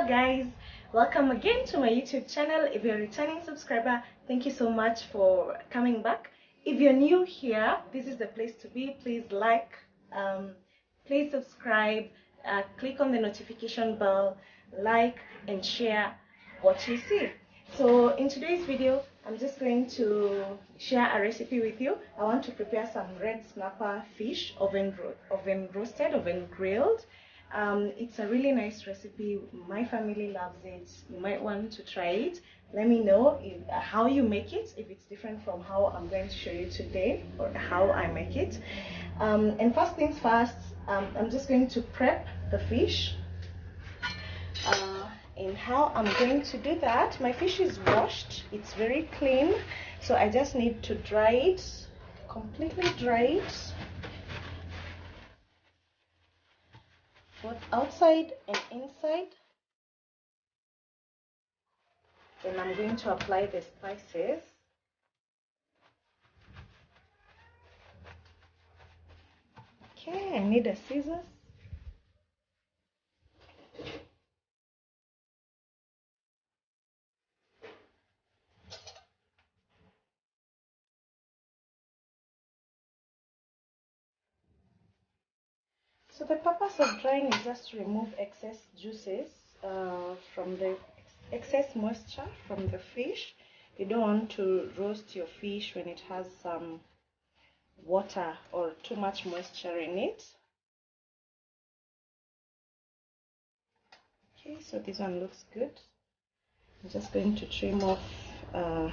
Hello guys, welcome again to my YouTube channel. If you're a returning subscriber, thank you so much for coming back. If you're new here, this is the place to be. Please like, please subscribe, click on the notification bell, like and share what you see. So in today's video, I'm just going to share a recipe with you. I want to prepare some red snapper fish, oven roasted, oven grilled. It's a really nice recipe. My family loves it. You might want to try it. Let me know how you make it, if it's different from how I'm going to show you today or how I make it. And first things first, I'm just going to prep the fish. And how I'm going to do that, my fish is washed, it's very clean, so I just need to dry it, completely dry it, both outside and inside. Then I'm going to apply the spices. Okay, I need a scissors. So the purpose of drying is just to remove excess juices from the excess moisture from the fish. You don't want to roast your fish when it has some water or too much moisture in it. Okay, so this one looks good. I'm just going to trim off a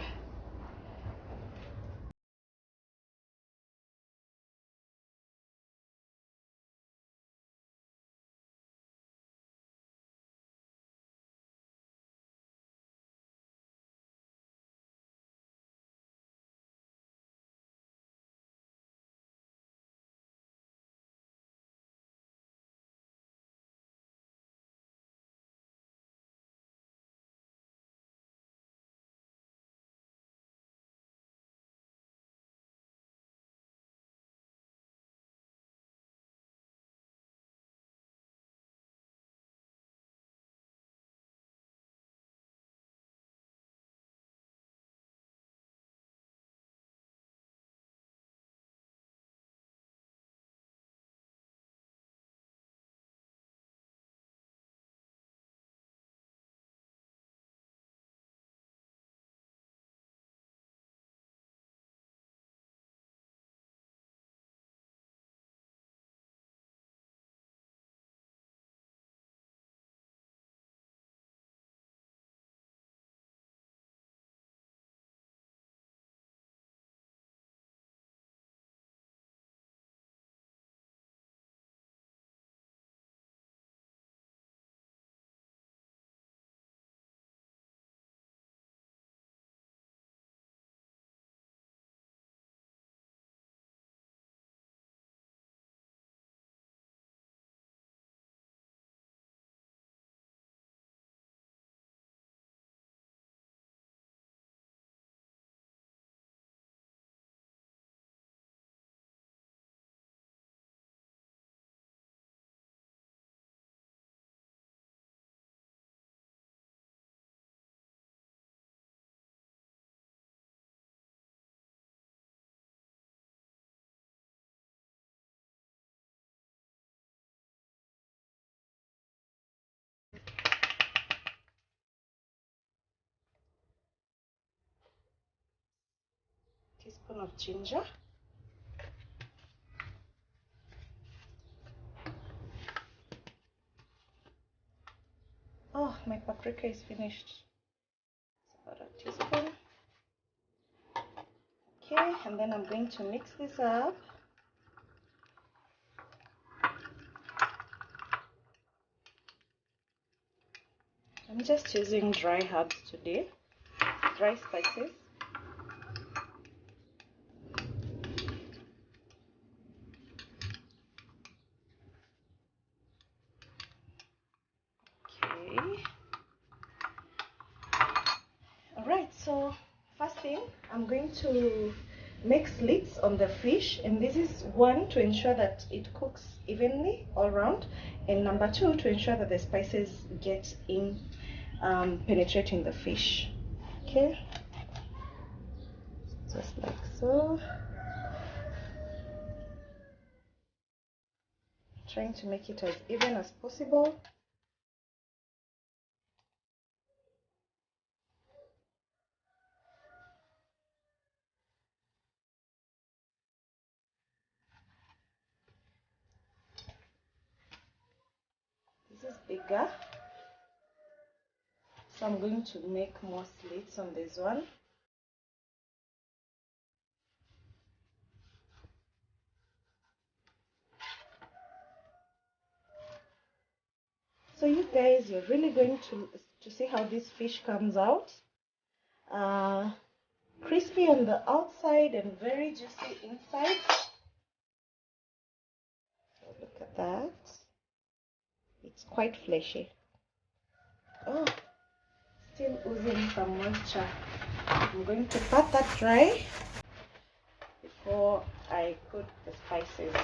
teaspoon of ginger. Oh, my paprika is finished. It's about a teaspoon. Okay, and then I'm going to mix this up. I'm just using dry herbs today, dry spices. Okay. Alright, so first thing, I'm going to make slits on the fish, and this is one to ensure that it cooks evenly all around, and number two to ensure that the spices get in, penetrating the fish. Okay, just like so. Trying to make it as even as possible. This is bigger, so I'm going to make more slits on this one. So you guys, you're really going to see how this fish comes out. Crispy on the outside and very juicy inside. So look at that. It's quite fleshy. Oh, still oozing some moisture. I'm going to pat that dry before I put the spices.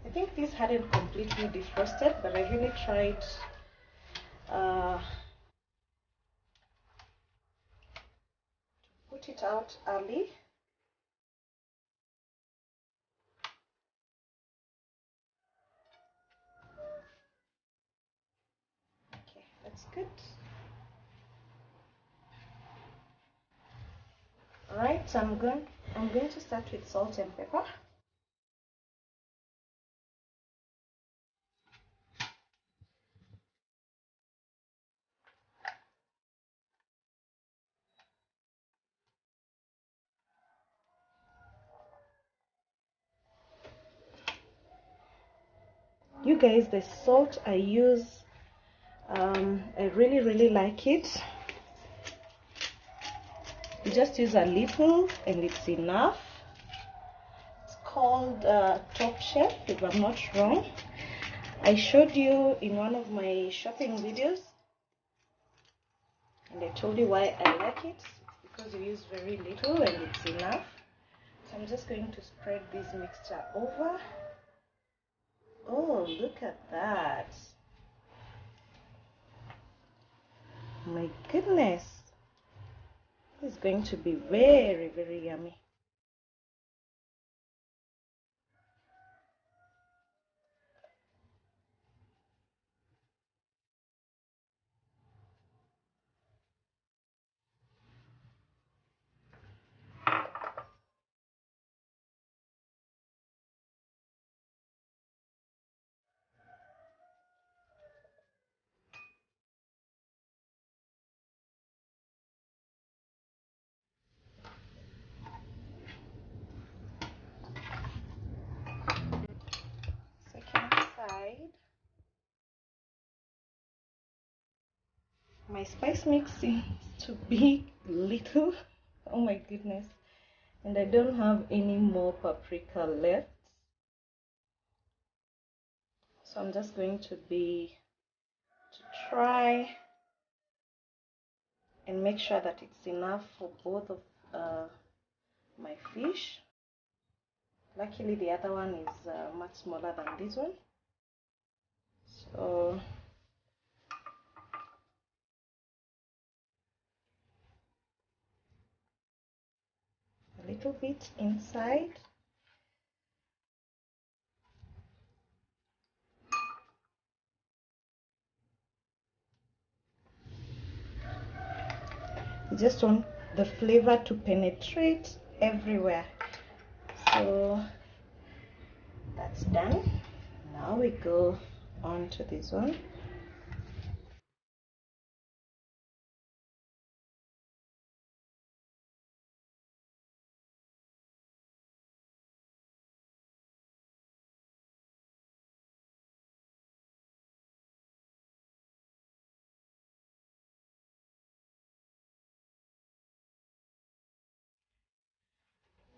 I think this hadn't completely defrosted, but I really tried to put it out early. Okay, that's good. Alright, so I'm going to start with salt and pepper. You guys, the salt I use, I really like it. You just use a little and it's enough. It's called Top Chef, if I'm not wrong. I showed you in one of my shopping videos, and I told you why I like it. It's because you use very little and it's enough. So I'm just going to spread this mixture over. Oh, look at that. My goodness. This is going to be very yummy. Second side. My spice mix seems to be little. Oh my goodness. And I don't have any more paprika left. So I'm just going to try and make sure that it's enough for both of my fish. Luckily the other one is much smaller than this one. So a little bit inside. You just want the flavor to penetrate everywhere. So that's done. Now we go on to this one.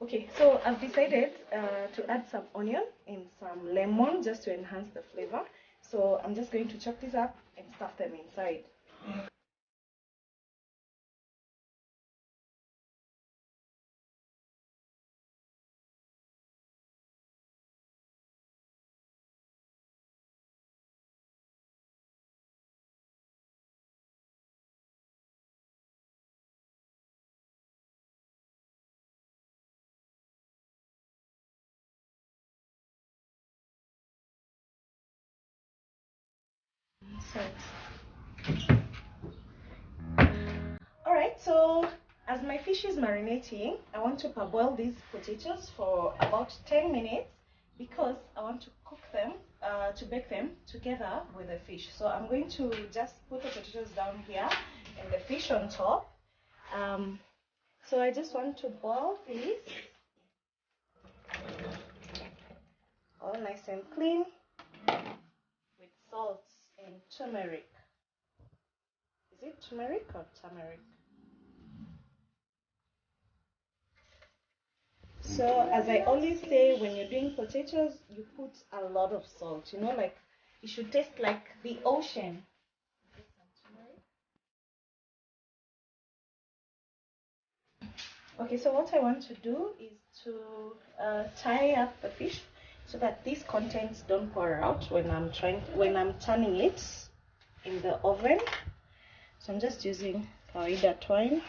Okay, so I've decided to add some onion and some lemon just to enhance the flavor. So I'm just going to chop these up and stuff them inside. salt. Alright, so as my fish is marinating, I want to parboil these potatoes for about 10 minutes because I want to cook them, to bake them together with the fish. So I'm going to just put the potatoes down here and the fish on top. So I just want to boil these all nice and clean with salt and turmeric. Is it turmeric or turmeric? So as I always say, when you're doing potatoes, you put a lot of salt, you know, like it should taste like the ocean. Okay, so what I want to do is to tie up the fish so that these contents don't pour out when I'm turning it in the oven. So I'm just using kawaida twine.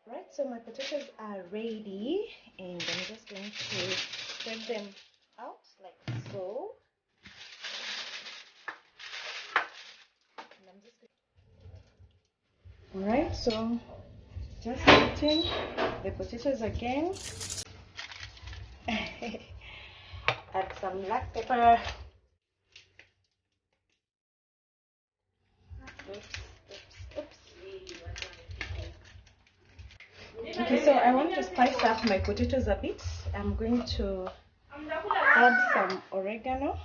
Right, so my potatoes are ready and I'm just going to spread them out like so. Alright, so just putting the potatoes again. Add some black pepper. Oops, oops, oops. Okay, so I want to spice up my potatoes a bit. I'm going to add some oregano.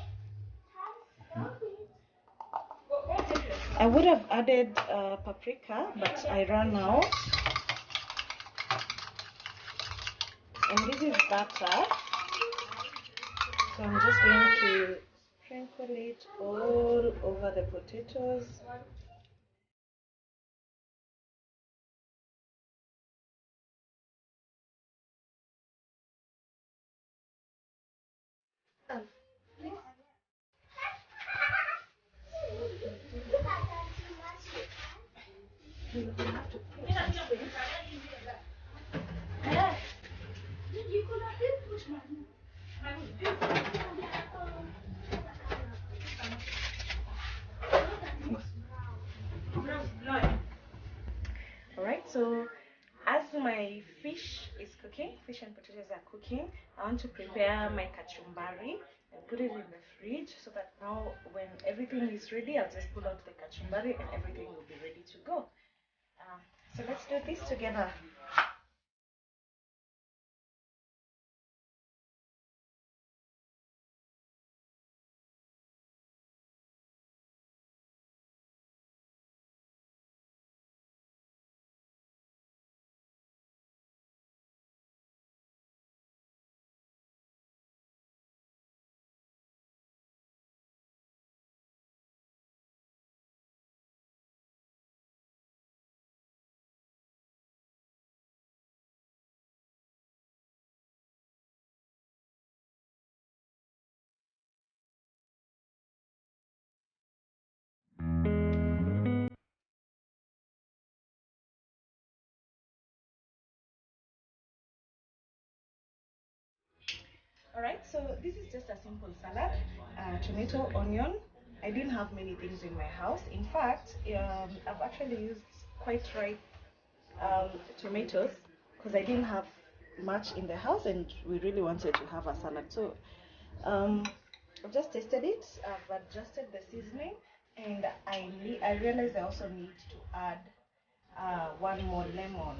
I would have added paprika, but I ran out. And this is butter. So I'm just going to sprinkle it all over the potatoes. Alright, so as my fish is cooking, fish and potatoes are cooking, I want to prepare my kachumbari and put it in the fridge so that now when everything is ready, I'll just pull out the kachumbari and everything will be ready to go. So let's do this together. Alright, so this is just a simple salad, tomato, onion. I didn't have many things in my house. In fact, I've actually used quite ripe tomatoes because I didn't have much in the house and we really wanted to have a salad. So I've just tasted it, I've adjusted the seasoning, and I realized I also need to add one more lemon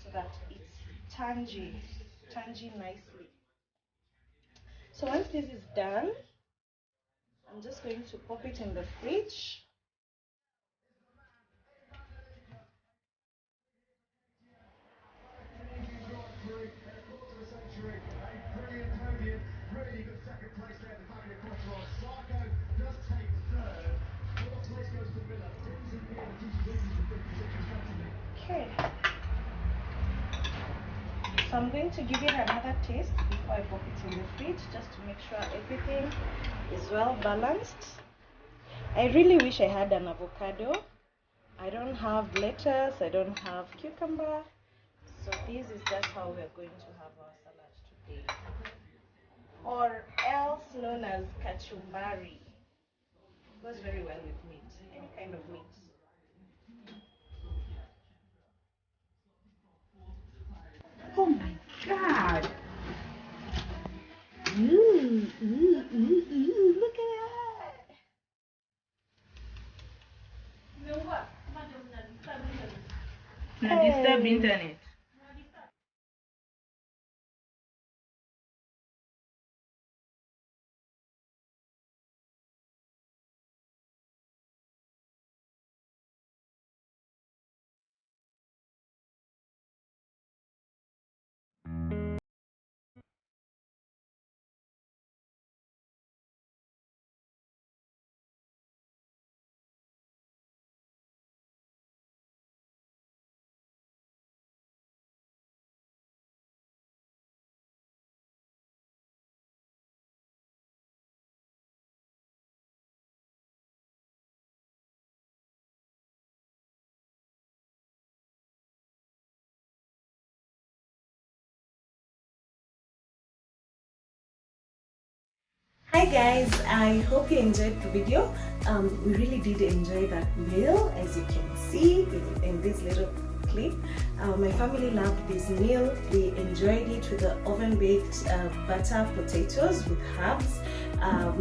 so that it's tangy nicely. So once this is done, I'm just going to pop it in the fridge. Okay. So I'm going to give it another taste before I pop it in the fridge, just to make sure everything is well balanced. I really wish I had an avocado. I don't have lettuce, I don't have cucumber. So this is just how we're going to have our salad today. Or else known as kachumbari. Goes very well with meat, any kind of meat. Oh my God! Ooh, look at that! Now disturb internet. Hi guys, I hope you enjoyed the video. We really did enjoy that meal, as you can see in this little clip. My family loved this meal. We enjoyed it with the oven baked butter potatoes with herbs. I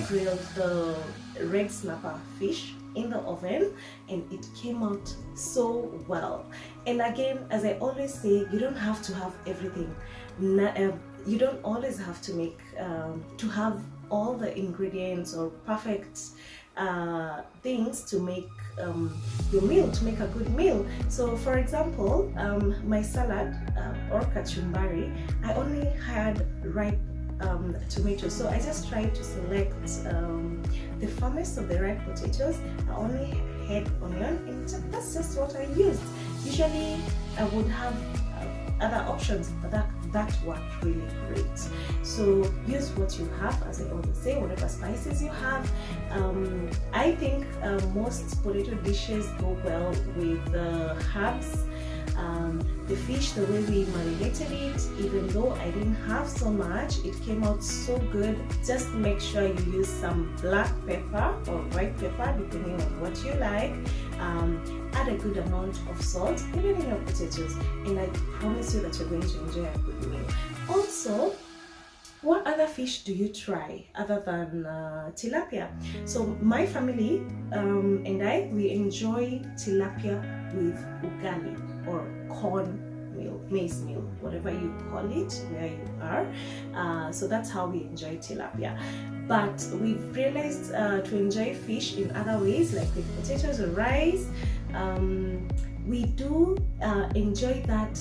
grilled the red snapper fish in the oven, and it came out so well. And again, as I always say, you don't have to have everything. You don't always have to make to have all the ingredients or perfect things to make your meal, to make a good meal. So for example, my salad or kachumbari, I only had ripe tomatoes, so I just tried to select the firmest of the ripe potatoes. I only had onion, and that's just what I used. Usually I would have other options, but that worked really great. So use what you have, as I always say, whatever spices you have. I think most potato dishes go well with the herbs. The fish, the way we marinated it, even though I didn't have so much, it came out so good. Just make sure you use some black pepper or white pepper, depending on what you like. Add a good amount of salt, even in your potatoes, and I promise you that you're going to enjoy a good meal. Also, what other fish do you try other than tilapia? So my family and I, we enjoy tilapia with ugali or corn meal, maize meal, whatever you call it, where you are. So that's how we enjoy tilapia. But we've realized to enjoy fish in other ways, like with potatoes or rice. We do enjoy that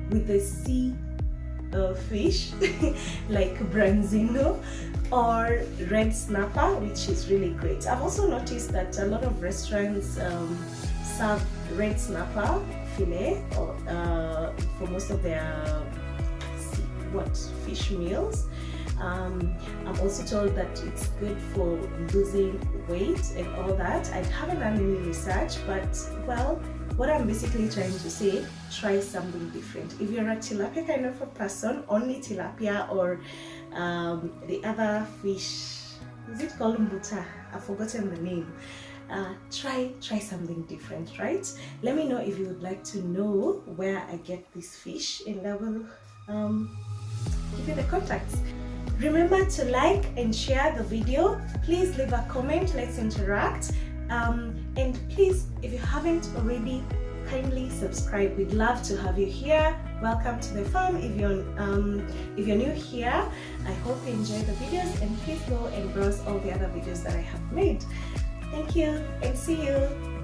with the sea fish like branzino or red snapper, which is really great. I've also noticed that a lot of restaurants serve red snapper fillet or for most of their fish meals. I'm also told that it's good for losing weight and all that. I haven't done any research, but well, what I'm basically trying to say, try something different. If you're a tilapia kind of a person, only tilapia or the other fish, is it called mbuta? I've forgotten the name. Try something different, right? Let me know if you would like to know where I get this fish, and I will give you the contacts. Remember to like and share the video. Please leave a comment, let's interact. And please, if you haven't already, kindly subscribe. We'd love to have you here. Welcome to the farm. If you're new here, I hope you enjoy the videos, and please go and browse all the other videos that I have made. Thank you and see you.